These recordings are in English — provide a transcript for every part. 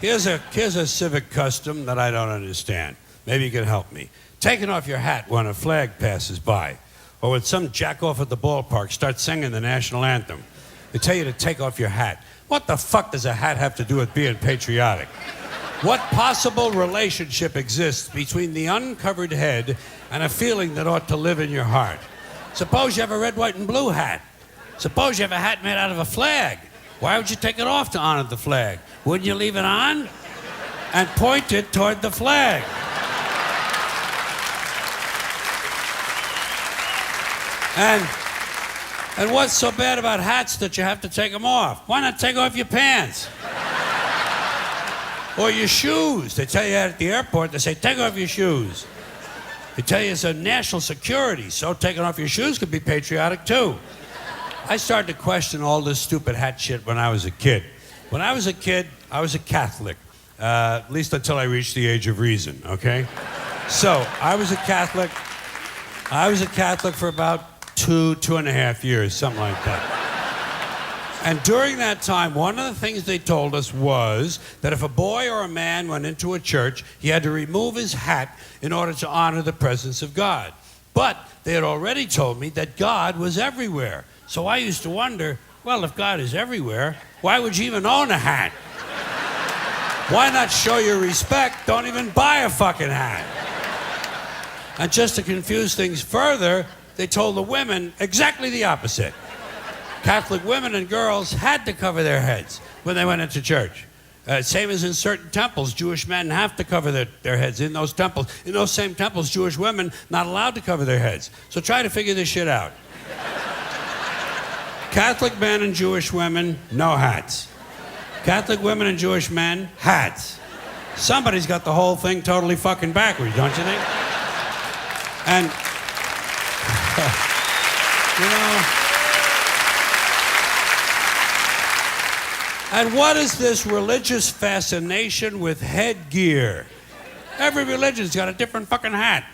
Here's a civic custom that I don't understand. Maybe you can help me. Taking off your hat when a flag passes by, or when some jackoff at the ballpark starts singing the national anthem. They tell you to take off your hat. What the fuck does a hat have to do with being patriotic? What possible relationship exists between the uncovered head and a feeling that ought to live in your heart? Suppose you have a red, white, and blue hat. Suppose you have a hat made out of a flag. Why would you take it off to honor the flag? Wouldn't you leave it on and point it toward the flag? And what's so bad about hats that you have to take them off? Why not take off your pants? Or your shoes. They tell you that at the airport. They say, take off your shoes. They tell you it's a national security, so taking off your shoes could be patriotic too. I started to question all this stupid hat shit when I was a kid. When I was a kid, I was a Catholic, at least until I reached the age of reason, okay? So I was a Catholic for about 2.5 years, something like that. And during that time, one of the things they told us was that if a boy or a man went into a church, he had to remove his hat in order to honor the presence of God. But they had already told me that God was everywhere. So I used to wonder, well, if God is everywhere, why would you even own a hat? Why not show your respect? Don't even buy a fucking hat. And just to confuse things further, they told the women exactly the opposite. Catholic women and girls had to cover their heads when they went into church. Same as in certain temples, Jewish men have to cover their heads in those temples. In those same temples, Jewish women not allowed to cover their heads. So try to figure this shit out. Catholic men and Jewish women, no hats. Catholic women and Jewish men, hats. Somebody's got the whole thing totally fucking backwards, don't you think? And, you know... And what is this religious fascination with headgear? Every religion's got a different fucking hat.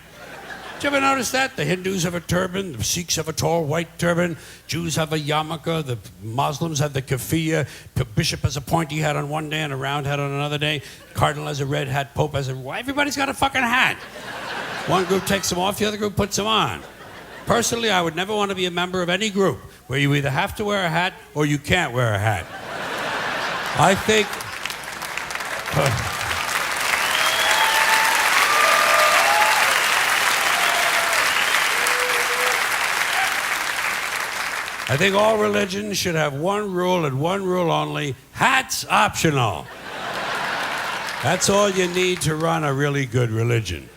Did you ever notice that? The Hindus have a turban, the Sikhs have a tall white turban, Jews have a yarmulke, the Muslims have the keffiyeh, the bishop has a pointy hat on one day and a round hat on another day, cardinal has a red hat, pope has a... Everybody's got a fucking hat. One group takes them off, the other group puts them on. Personally, I would never want to be a member of any group where you either have to wear a hat or you can't wear a hat. I think... I think all religions should have one rule and one rule only: hats optional. That's all you need to run a really good religion.